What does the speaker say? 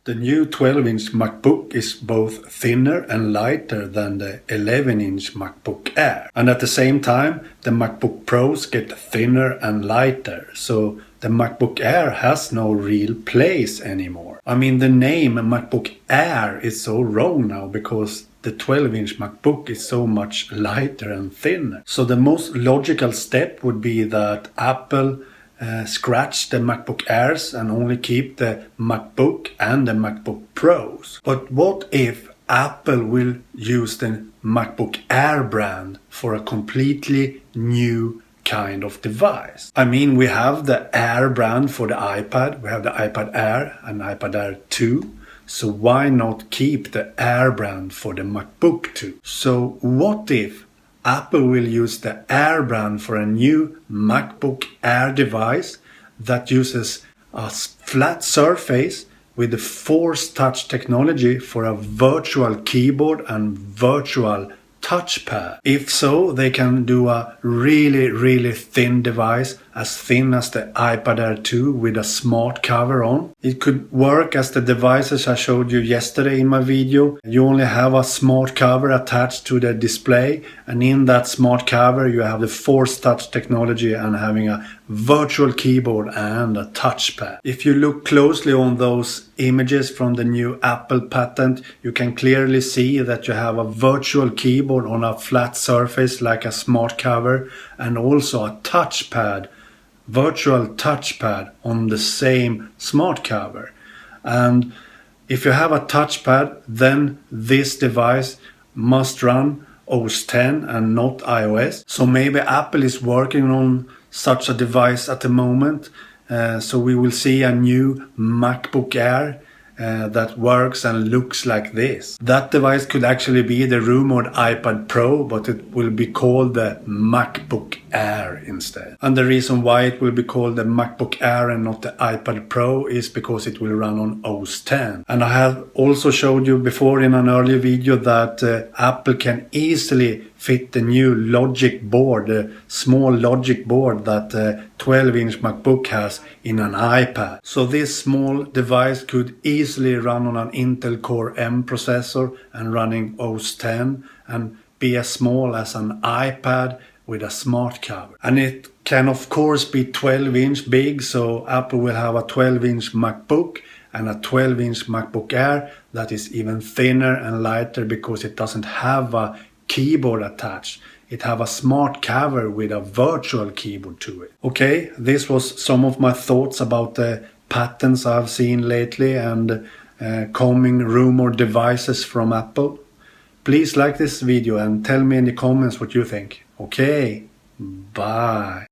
The new 12-inch MacBook is both thinner and lighter than the 11-inch MacBook Air. And at the same time, the MacBook Pros get thinner and lighter, so the MacBook Air has no real place anymore. I mean, the name MacBook Air is so wrong now because the 12-inch MacBook is so much lighter and thinner. So the most logical step would be that Apple scratch the MacBook Airs and only keep the MacBook and the MacBook Pros. But what if Apple will use the MacBook Air brand for a completely new kind of device? I mean, we have the Air brand for the iPad, we have the iPad Air and iPad Air 2. So why not keep the Air brand for the MacBook too? So what if Apple will use the Air brand for a new MacBook Air device that uses a flat surface with the Force Touch technology for a virtual keyboard and virtual touchpad? If so, they can do a really thin device, as thin as the iPad Air 2 with a smart cover on. It could work as the devices I showed you yesterday in my video. You only have a smart cover attached to the display, and in that smart cover you have the Force Touch technology and having a virtual keyboard and a touchpad. If you look closely on those images from the new Apple patent, you can clearly see that you have a virtual keyboard on a flat surface like a smart cover, and also a touchpad, virtual touchpad on the same smart cover. And if you have a touchpad, then this device must run OS X and not iOS. So maybe Apple is working on such a device at the moment. So we will see a new MacBook Air that works and looks like this. That device could actually be the rumored iPad Pro, but it will be called the MacBook Air instead. And the reason why it will be called the MacBook Air and not the iPad Pro is because it will run on OS X. And I have also showed you before in an earlier video that Apple can easily fit the new logic board, the small logic board that 12-inch MacBook has in an iPad. So this small device could easily run on an Intel Core M processor and running OS X and be as small as an iPad with a smart cover. And it can of course be 12-inch big, so Apple will have a 12-inch MacBook and a 12-inch MacBook Air that is even thinner and lighter because it doesn't have a keyboard attached. It have a smart cover with a virtual keyboard to it. Okay, this was some of my thoughts about the patents I've seen lately and coming rumored devices from Apple. Please like this video and tell me in the comments what you think. Okay, bye.